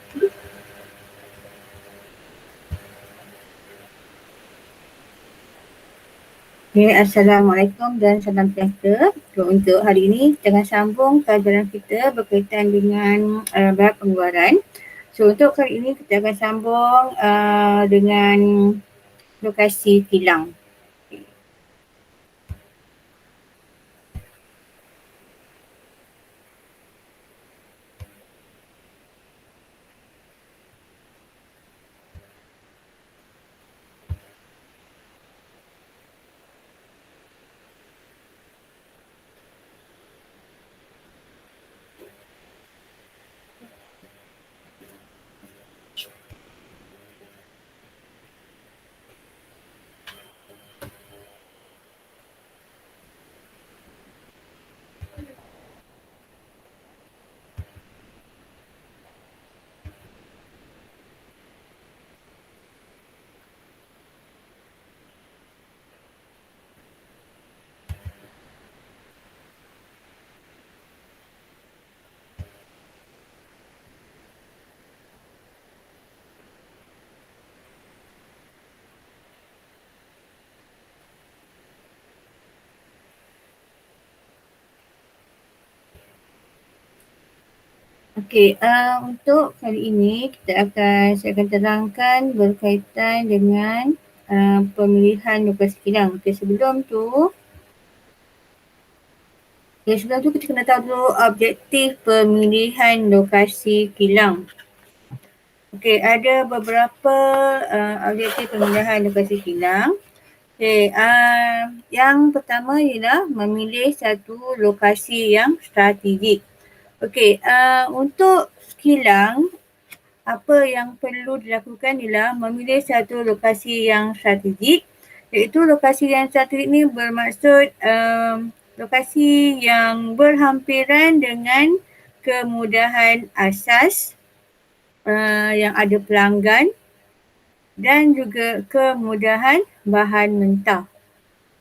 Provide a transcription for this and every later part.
Okay, Assalamualaikum dan salam sejahtera. Untuk hari ini kita akan sambung pelajaran kita berkaitan dengan bahag pengeluaran. So untuk kali ini kita akan sambung dengan lokasi kilang. Okey, untuk kali ini saya akan terangkan berkaitan dengan pemilihan lokasi kilang. Sebelum tu kita kena tahu dulu objektif pemilihan lokasi kilang. Okey, ada beberapa objektif pemilihan lokasi kilang. Okey, yang pertama ialah memilih satu lokasi yang strategik. Okey, untuk kilang, apa yang perlu dilakukan ialah memilih satu lokasi yang strategik, iaitu lokasi yang strategik ni bermaksud lokasi yang berhampiran dengan kemudahan asas, yang ada pelanggan dan juga kemudahan bahan mentah.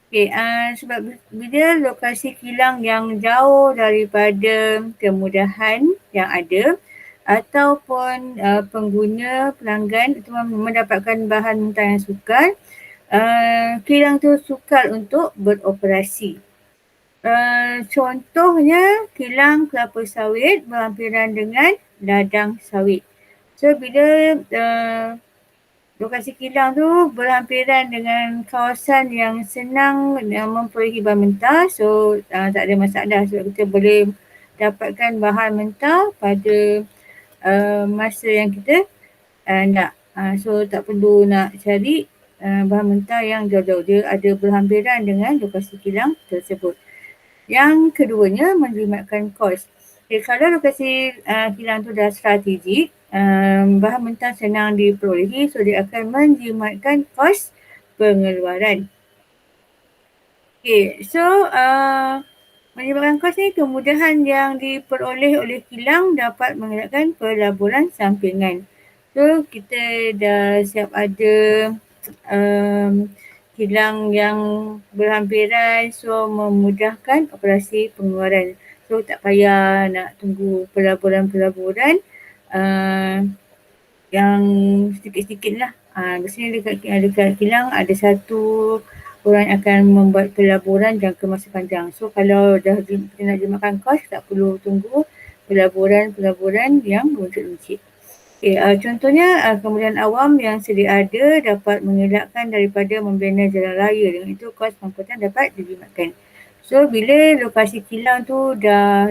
Okay, sebab bila lokasi kilang yang jauh daripada kemudahan yang ada ataupun pengguna pelanggan itu mendapatkan bahan mentah yang sukar, kilang tu sukar untuk beroperasi. Contohnya kilang kelapa sawit berhampiran dengan ladang sawit. So bila lokasi kilang tu berhampiran dengan kawasan yang senang memperolehi bahan mentah, so tak ada masalah sebab kita boleh dapatkan bahan mentah pada masa yang kita nak. So tak perlu nak cari bahan mentah yang jauh-jauh, dia ada berhampiran dengan lokasi kilang tersebut. Yang keduanya, menjimatkan kos. Okay, kalau lokasi kilang tu dah strategik, bahan mentah senang diperolehi, so dia akan menjimatkan kos pengeluaran. Okay, so menjimatkan kos ni kemudahan yang diperoleh oleh kilang dapat mengelakkan pelaburan sampingan. So kita dah siap ada kilang yang berhampiran, so memudahkan operasi pengeluaran. So tak payah nak tunggu pelaburan-pelaburan yang sedikit-sedikit lah. Biasanya dekat kilang ada satu orang akan membuat pelaburan jangka masa panjang. So kalau dah kita nak jimatkan kos, tak perlu tunggu pelaburan-pelaburan yang runcit-runcit. Okay, contohnya kemudahan awam yang sedia ada dapat mengelakkan daripada membina jalan raya, dengan itu kos pengangkutan dapat dijimatkan. So bila lokasi kilang tu dah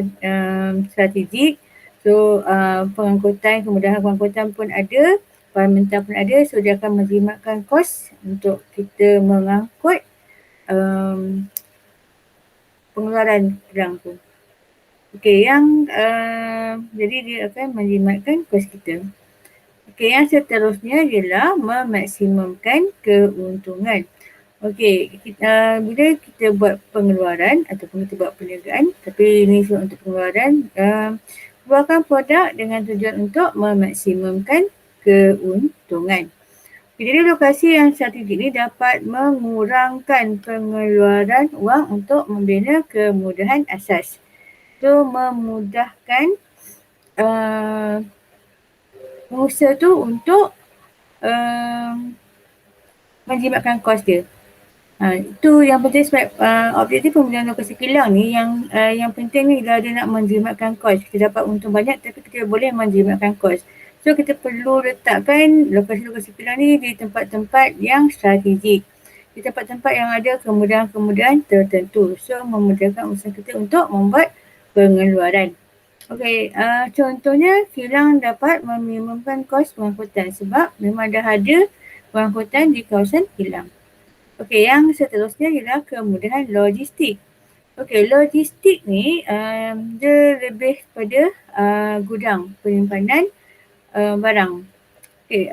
strategik, so kemudahan pengangkutan pun ada, bahan mentah pun ada, so dia akan menjimatkan kos untuk kita mengangkut pengeluaran kilang tu. Okey, jadi dia akan menjimatkan kos kita. Okey, yang seterusnya ialah memaksimumkan keuntungan. Okey, bila kita buat pengeluaran ataupun kita buat perniagaan, tapi ini untuk pengeluaran, keluarkan produk dengan tujuan untuk memaksimumkan keuntungan. Jadi lokasi yang strategik ini dapat mengurangkan pengeluaran wang untuk membina kemudahan asas. So memudahkan pengusaha tu untuk menjimatkan kos dia. Itu yang penting sebab objektif pemilihan lokasi kilang ni yang penting ni adalah dia nak menjimatkan kos. Kita dapat untung banyak tapi kita boleh menjimatkan kos. So kita perlu letakkan lokasi-lokasi kilang ni di tempat-tempat yang strategik. Di tempat-tempat yang ada kemudahan-kemudahan tertentu. So memudahkan usaha kita untuk membuat pengeluaran. Okey, contohnya kilang dapat meminimumkan kos pengangkutan sebab memang dah ada pengangkutan di kawasan kilang. Okey, yang seterusnya ialah kemudahan logistik. Okey, logistik ni dia lebih kepada gudang penyimpanan barang. Okey,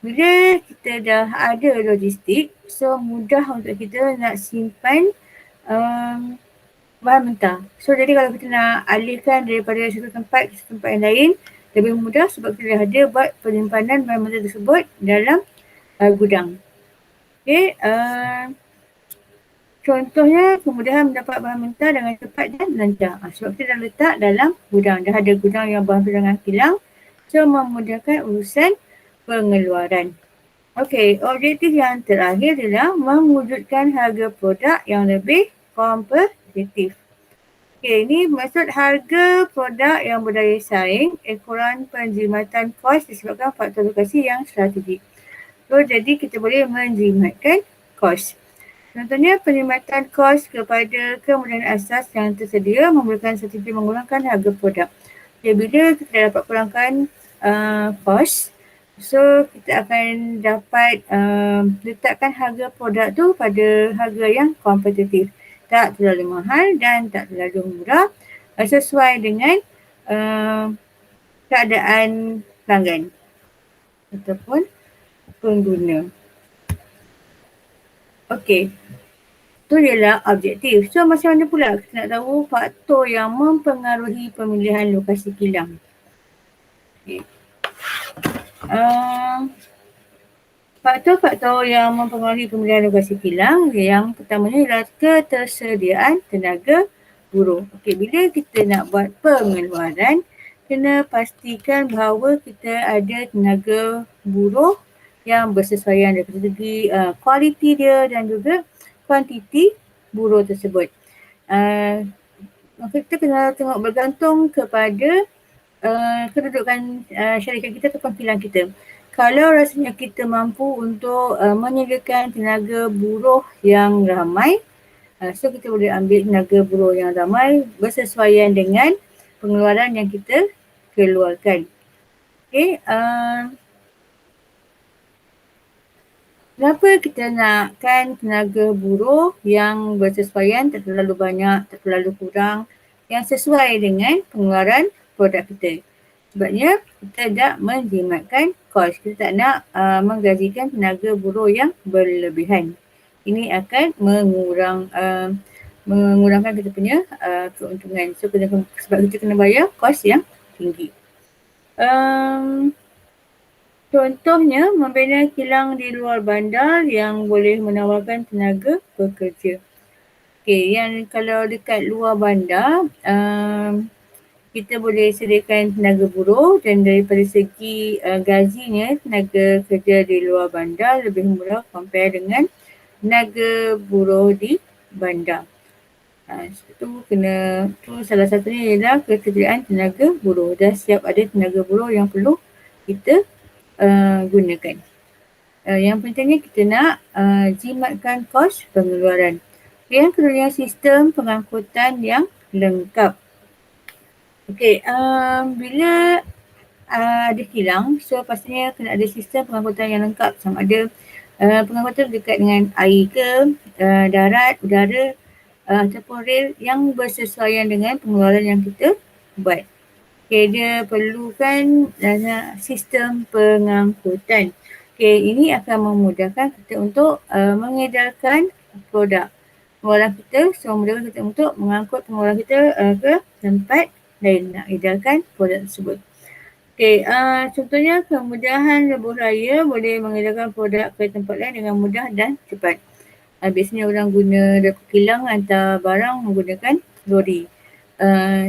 bila kita dah ada logistik, so mudah untuk kita nak simpan bahan mentah. So jadi kalau kita nak alihkan daripada satu tempat ke tempat yang lain, lebih mudah sebab kita dah ada buat penyimpanan bahan mentah tersebut dalam gudang. Okey, contohnya kemudahan mendapat bahan mentah dengan cepat dan lancar. Sebab kita dah letak dalam gudang. Dah ada gudang yang bahan dengan kilang. So memudahkan urusan pengeluaran. Okey, objektif yang terakhir adalah mewujudkan harga produk yang lebih kompetitif. Okey, ini maksud harga produk yang berdaya saing, ekoran penjimatan kos disebabkan faktor lokasi yang strategik. So, jadi kita boleh menjimatkan kos. Contohnya, penjimatan kos kepada kemudahan asas yang tersedia memberikan strategi mengurangkan harga produk. Okay, bila kita dapat kurangkan kos, so kita akan dapat letakkan harga produk tu pada harga yang kompetitif. Tak terlalu mahal dan tak terlalu murah, sesuai dengan keadaan pelanggan ataupun pengguna. Okey, itu ialah objektif. So macam mana pula kita nak tahu faktor yang mempengaruhi pemilihan lokasi kilang? Okay. Faktor-faktor yang mempengaruhi pemilihan lokasi kilang, yang pertamanya ialah ketersediaan tenaga buruh. Okey, bila kita nak buat pengeluaran, kena pastikan bahawa kita ada tenaga buruh yang bersesuaian dari segi kualiti dia dan juga kuantiti buruh tersebut. Kita kena tengok bergantung kepada kedudukan syarikat kita ataupun kilang kita. Kalau rasanya kita mampu untuk menyediakan tenaga buruh yang ramai, so kita boleh ambil tenaga buruh yang ramai bersesuaian dengan pengeluaran yang kita keluarkan. Okay, kenapa kita nakkan tenaga buruh yang bersesuaian, tak terlalu banyak, tak terlalu kurang, yang sesuai dengan pengeluaran produk kita. Sebabnya kita tak menjimatkan kos. Kita tak nak menggajikan tenaga buruh yang berlebihan. Ini akan mengurangkan kita punya keuntungan. So, sebab kita kena bayar kos yang tinggi. Contohnya, membina kilang di luar bandar yang boleh menawarkan tenaga pekerja. Okey, yang kalau dekat luar bandar, kita boleh sediakan tenaga buruh dan daripada segi gajinya, tenaga kerja di luar bandar lebih murah compare dengan tenaga buruh di bandar. Itu salah satunya ialah ketersediaan tenaga buruh. Dah siap ada tenaga buruh yang perlu kita gunakan. Yang pentingnya kita nak jimatkan kos pengeluaran. Yang kedua, sistem pengangkutan yang lengkap. Okey, bila ada kilang, so pastinya kena ada sistem pengangkutan yang lengkap. Sama ada pengangkutan dekat dengan air ke, darat, udara ataupun rel yang bersesuaian dengan pengeluaran yang kita buat. Okay, dia perlukan sistem pengangkutan. Okay, ini akan memudahkan kita untuk mengedarkan produk pengeluaran kita. So, memudahkan kita untuk mengangkut pengeluaran kita ke tempat lain, nak edarkan produk tersebut. Okay, contohnya kemudahan lebuh raya boleh mengedarkan produk ke tempat lain dengan mudah dan cepat. Biasanya orang guna dapur kilang hantar barang menggunakan lori.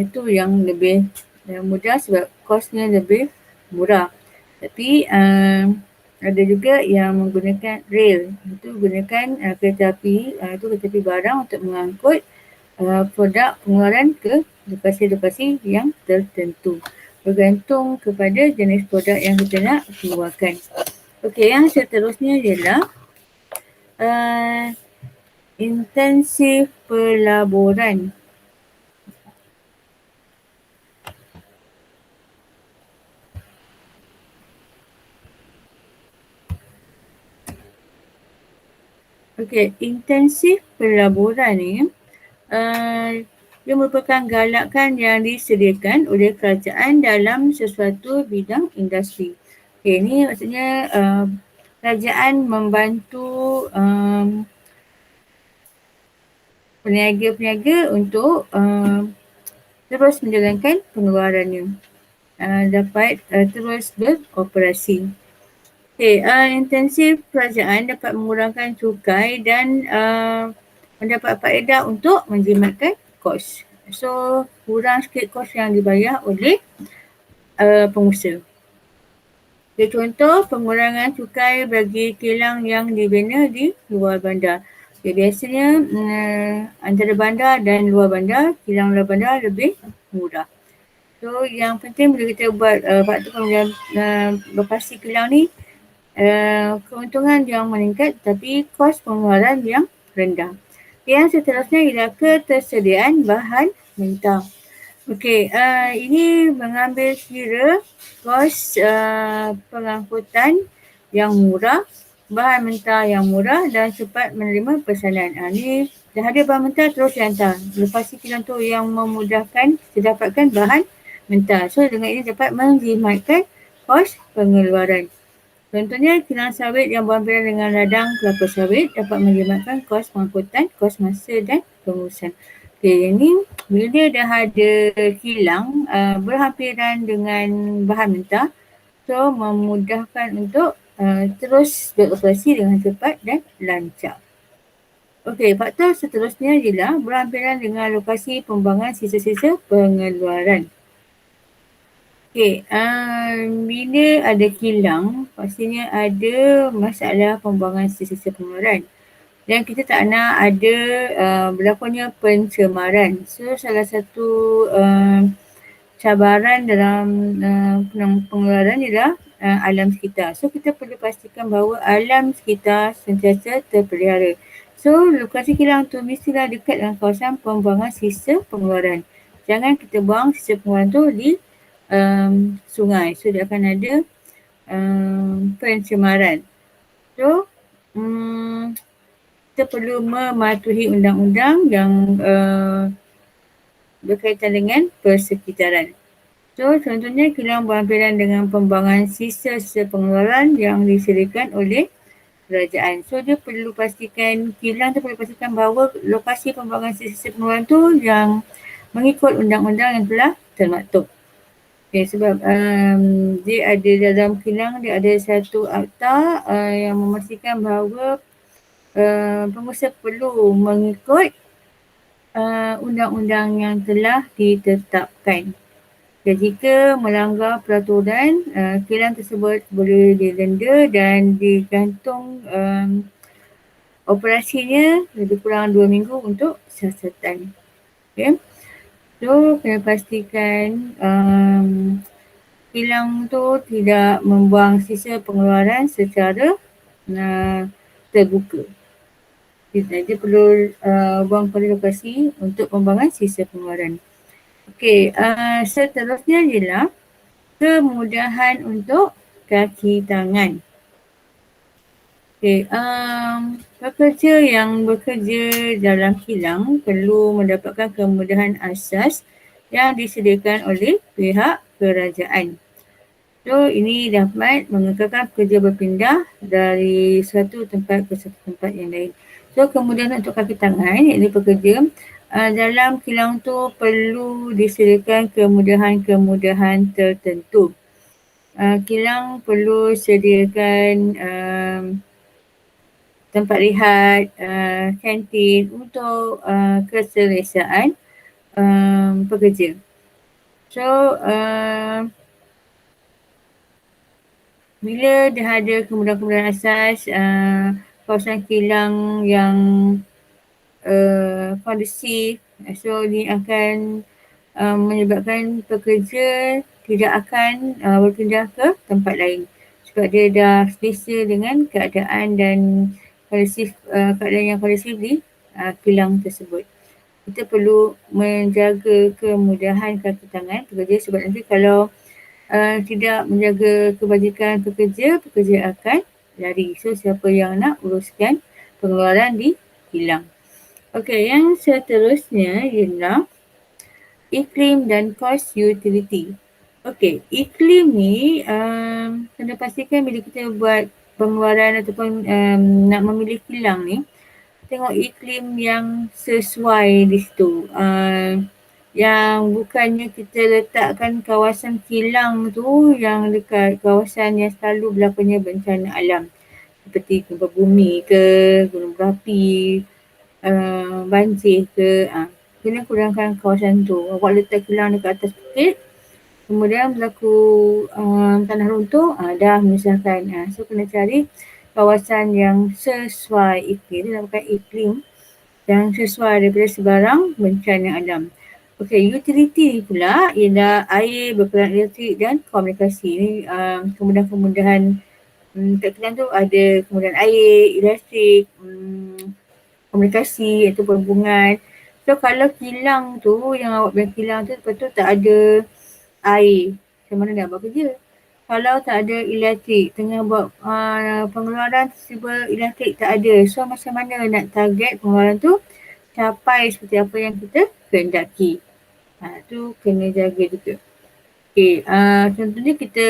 Itu yang lebih mudah sebab kosnya lebih murah. Tapi ada juga yang menggunakan rail, itu gunakan kereta api, itu kereta api barang untuk mengangkut produk pengeluaran ke lokasi-lokasi yang tertentu. Bergantung kepada jenis produk yang kita nak keluarkan. Okey, yang seterusnya ialah uh, intensif pelaburan. Okey, intensif pelaburan ni dia merupakan galakan yang disediakan oleh kerajaan dalam sesuatu bidang industri. Okey, ini maksudnya kerajaan membantu peniaga-peniaga untuk terus menjalankan pengeluarannya, dapat terus beroperasi. Okey, intensif kerajaan dapat mengurangkan cukai dan mendapat faedah untuk menjimatkan kos. So, kurang sikit kos yang dibayar oleh pengusaha. Okay, contoh pengurangan cukai bagi kilang yang dibina di luar bandar. Okay, biasanya antara bandar dan luar bandar, kilang luar bandar lebih murah. So, yang penting bila kita buat faktor lokasi kilang ni, keuntungan yang meningkat tapi kos pengeluaran yang rendah. Yang seterusnya ialah ketersediaan bahan mentah. Okey, ini mengambil kira kos pengangkutan yang murah, bahan mentah yang murah dan cepat menerima pesanan. Ini dah ada bahan mentah terus dihantar. Lepas kilang tu yang memudahkan kita dapatkan bahan mentah. So dengan ini dapat menjimatkan kos pengeluaran. Contohnya kilang sawit yang berhampiran dengan ladang kelapa sawit dapat menjimatkan kos pengangkutan, kos masa dan pengurusan. Okey, ini bila dia dah ada kilang berhampiran dengan bahan mentah, so memudahkan untuk terus beroperasi dengan cepat dan lancar. Okey, faktor seterusnya ialah berhampiran dengan lokasi pembuangan sisa-sisa pengeluaran. Okey, bila ada kilang, pastinya ada masalah pembuangan sisa-sisa pengeluaran. Dan kita tak nak ada berlakunya pencemaran. So, salah satu cabaran dalam pengeluaran ialah alam sekitar. So, kita perlu pastikan bahawa alam sekitar sentiasa terpelihara. So, lokasi kilang tu mestilah dekat dengan kawasan pembuangan sisa pengeluaran. Jangan kita buang sisa pengeluaran tu di sungai. So, dia akan ada pencemaran. So, kita perlu mematuhi undang-undang yang berkaitan dengan persekitaran. So, contohnya kilang berhampiran dengan pembuangan sisa-sisa pengeluaran yang disediakan oleh kerajaan. So, dia perlu pastikan, kilang tu perlu pastikan bahawa lokasi pembuangan sisa-sisa pengeluaran tu yang mengikut undang-undang yang telah termaktub. Okay, sebab dia ada dalam kilang, dia ada satu akta yang memastikan bahawa pengusaha perlu mengikut undang-undang yang telah ditetapkan. Dan jika melanggar peraturan, kilang tersebut boleh didenda dan digantung operasinya lebih kurang 2 minggu untuk siasatan. Okay. So, kena pastikan kilang tu tidak membuang sisa pengeluaran secara terbuka. Dia perlu buang pada lokasi untuk pembuangan sisa pengeluaran. Okey, seterusnya ialah kemudahan untuk kaki tangan. Okey, pekerja yang bekerja dalam kilang perlu mendapatkan kemudahan asas yang disediakan oleh pihak kerajaan. So, ini dapat mengekalkan pekerja berpindah dari satu tempat ke satu tempat yang lain. So, kemudian untuk kaki tangan, iaitu pekerja dalam kilang tu perlu disediakan kemudahan-kemudahan tertentu. Kilang perlu sediakan tempat lihat, kantin untuk keselesaan pekerja. So, bila dah ada kemudahan-kemudahan asas, kawasan kilang yang kondusif, so ini akan menyebabkan pekerja tidak akan berpindah ke tempat lain sebab dia dah selesa dengan keadaan dan keadaan yang kondusif di kilang tersebut. Kita perlu menjaga kemudahan kaki tangan pekerja sebab nanti kalau tidak menjaga kebajikan pekerja, pekerja akan lari. So siapa yang nak uruskan pengeluaran di kilang. Okey, yang seterusnya ialah iklim dan kos utility. Okey, iklim ni kena pastikan bila kita buat pengeluaran ataupun nak memilih kilang ni, tengok iklim yang sesuai di situ. Yang bukannya kita letakkan kawasan kilang tu yang dekat kawasan yang selalu berlakunya bencana alam. Seperti gempa bumi ke, gunung berapi, banjir ke. Kena kurangkan kawasan tu. Awak letak kilang dekat atas bukit, kemudian berlaku tanah runtuh, dah menyusahkan. So kena cari kawasan yang sesuai iklim. Dia bukan iklim yang sesuai daripada sebarang bencana alam. Okey, utility ni pula ialah air, berperan elektrik dan komunikasi. Ini kemudahan-kemudahan dekat kilang tu ada kemudahan air, elektrik, komunikasi atau perhubungan. So kalau kilang tu, yang awak bilang kilang tu lepas tu tak ada air, macam mana nak buat kerja? Kalau tak ada elektrik, tengah buat pengeluaran tiba elektrik tak ada. So macam mana nak target pengeluaran tu capai seperti apa yang kita kehendaki. Tu kena jaga juga. Okey, contohnya kita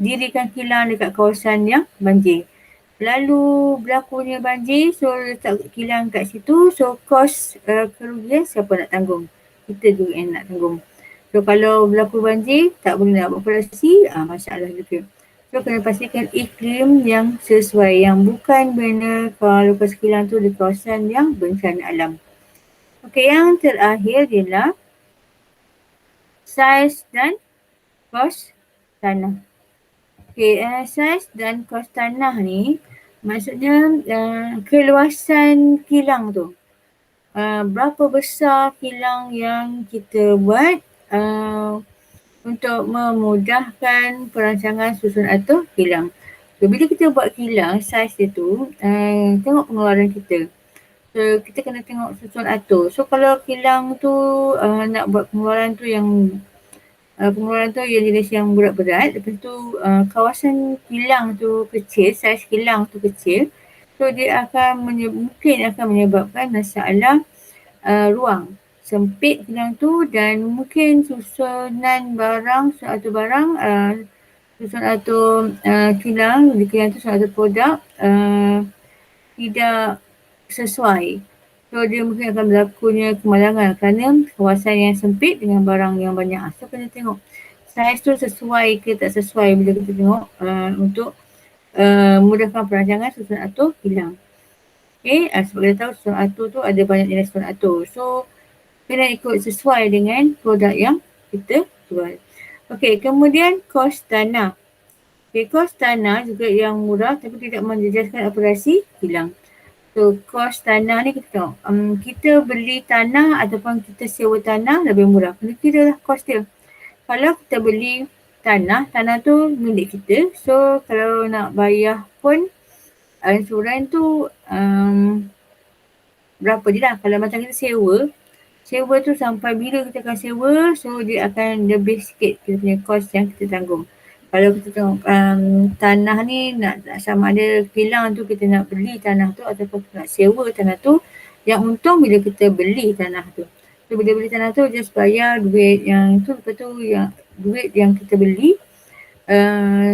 dirikan kilang dekat kawasan yang banjir. Lalu berlakunya banjir, so letak kilang kat situ, so kos kerugian siapa nak tanggung? Kita juga yang nak tanggung. So kalau berlaku banjir, tak boleh nak beroperasi, masalah juga. So kena pastikan iklim yang sesuai, yang bukan benar kalau kos kilang tu di kawasan yang bencana alam. Okey, yang terakhir ialah saiz dan kos tanah. Okey, saiz dan kos tanah ni maksudnya keluasan kilang tu. Berapa besar kilang yang kita buat untuk memudahkan perancangan susun atur kilang. So, bila kita buat kilang, saiz dia tu, tengok pengeluaran kita. So, kita kena tengok susun atur. So, kalau kilang tu nak buat pengeluaran tu yang jenis yang berat-berat, lepas tu kawasan kilang tu kecil, saiz kilang tu kecil, so dia mungkin akan menyebabkan masalah ruang. Sempit kilang tu dan mungkin susunan kilang tu, susun atur produk tidak sesuai. So dia mungkin akan berlakunya kemalangan kerana kawasan yang sempit dengan barang yang banyak. So kena tengok saiz tu sesuai ke tak sesuai bila kita tengok untuk mudahkan perancangan susun atur kilang. Okay, sebab kita tahu susun atur tu ada banyak jenis susun atur. So kena ikut sesuai dengan produk yang kita jual. Okay, kemudian kos tanah. Okay, kos tanah juga yang murah tapi tidak menjejaskan operasi kilang. So, kos tanah ni kita tengok. Kita beli tanah ataupun kita sewa tanah lebih murah. Kena kira lah kos dia. Kalau kita beli tanah tu milik kita. So, kalau nak bayar pun insuran tu berapa je lah. Kalau macam kita sewa tu sampai bila kita akan sewa, so dia akan lebih sikit kita punya kos yang kita tanggung. Kalau kita tengok tanah ni nak sama ada kilang tu kita nak beli tanah tu ataupun kita nak sewa tanah tu, yang untung bila kita beli tanah tu. So bila beli tanah tu just bayar duit yang tu, lepas tu yang duit yang kita beli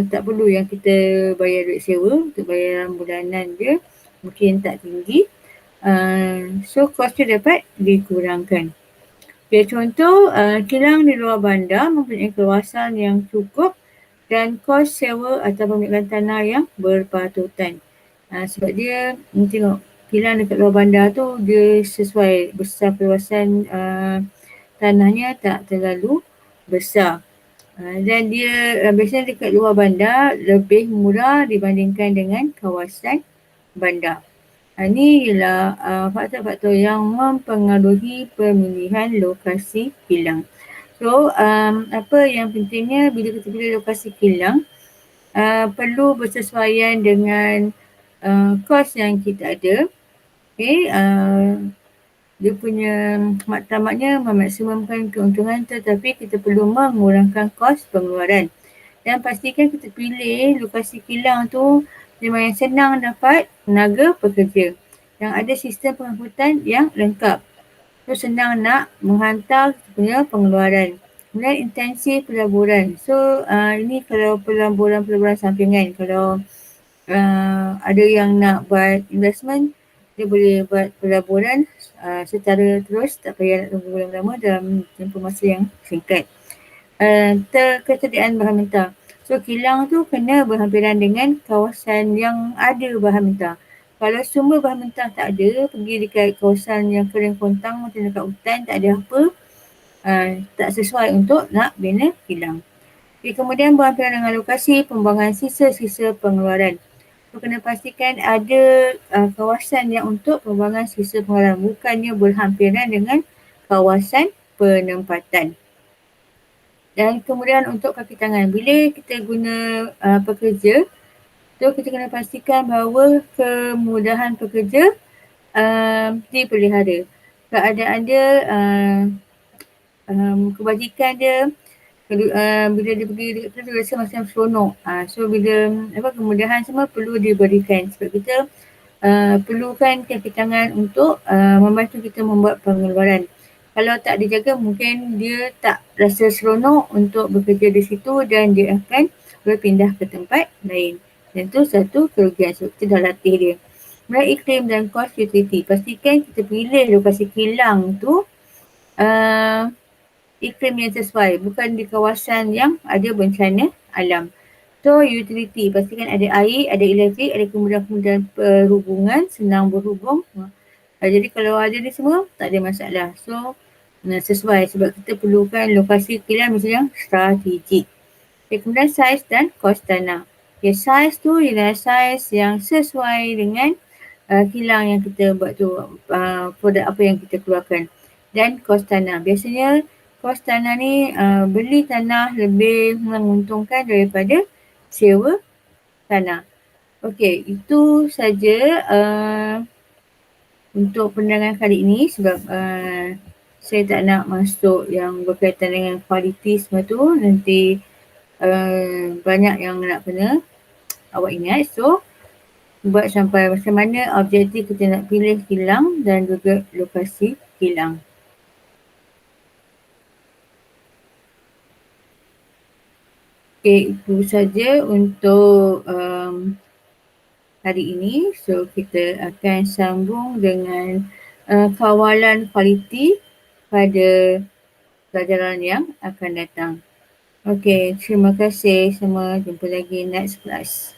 tak perlu yang kita bayar duit sewa, untuk bayaran bulanan dia mungkin tak tinggi. So kos tu dapat dikurangkan. Okay, contoh kilang di luar bandar mempunyai kawasan yang cukup dan kos sewa atau pemilikan tanah yang berpatutan. Sebab dia tengok kilang dekat luar bandar tu dia sesuai besar keluasan tanahnya tak terlalu besar. Dan dia biasanya dekat luar bandar lebih murah dibandingkan dengan kawasan bandar. Ini ialah faktor-faktor yang mempengaruhi pemilihan lokasi kilang. So, apa yang pentingnya bila kita pilih lokasi kilang, perlu bersesuaian dengan kos yang kita ada. Okay, dia punya tamatnya memaksimumkan keuntungan tetapi kita perlu mengurangkan kos pengeluaran. Dan pastikan kita pilih lokasi kilang tu memang yang senang dapat tenaga pekerja. Yang ada sistem pengangkutan yang lengkap. So senang nak menghantar kita punya pengeluaran. Kemudian intensi pelaburan. So ini kalau pelaburan sampingan. Kalau ada yang nak buat investment, dia boleh buat pelaburan secara terus, tak payah nak tunggu lama-lama dalam tempoh masa yang singkat. Ketersediaan bahan mentah. So kilang tu kena berhampiran dengan kawasan yang ada bahan mentah. Kalau sumber bahan mentah tak ada, pergi dekat kawasan yang kering kontang macam dekat hutan, tak ada apa, tak sesuai untuk nak bina kilang. Okay, kemudian berhampiran dengan lokasi pembuangan sisa-sisa pengeluaran. So, kena pastikan ada kawasan yang untuk pembuangan sisa pengeluaran, bukannya berhampiran dengan kawasan penempatan. Dan kemudian untuk kaki tangan, bila kita guna pekerja, so kita kena pastikan bahawa kemudahan pekerja dipelihara. Keadaan dia, kebajikan dia, bila dia pergi dekat tu, dia rasa macam seronok. So bila kemudahan semua perlu diberikan sebab kita perlukan kaki tangan untuk membantu kita membuat pengeluaran. Kalau tak dijaga mungkin dia tak rasa seronok untuk bekerja di situ dan dia akan berpindah ke tempat lain. Dan itu satu kerugian sebab kita dah latih dia. Kemudian iklim dan kos utility. Pastikan kita pilih lokasi kilang tu iklim yang sesuai, bukan di kawasan yang ada bencana alam. So, utility, pastikan ada air, ada elektrik, ada kemudahan-kemudahan perhubungan, senang berhubung. Jadi kalau ada ni semua, tak ada masalah. So, sesuai sebab kita perlukan lokasi kilang misalnya yang strategik. Okay, kemudian saiz dan kos tanah. Okay, saiz tu ialah saiz yang sesuai dengan kilang yang kita buat tu, produk apa yang kita keluarkan. Dan kos tanah. Biasanya kos tanah ni beli tanah lebih menguntungkan daripada sewa tanah. Okey, itu saja untuk penerangan kali ini sebab saya tak nak masuk yang berkaitan dengan kualiti semua tu. Nanti banyak yang nak kena awak ingat. So, buat sampai macam mana objektif kita nak pilih kilang dan juga lokasi kilang. Okay, itu saja untuk hari ini. So, kita akan sambung dengan kawalan kualiti pada pelajaran yang akan datang. Okay, terima kasih semua. Jumpa lagi next class.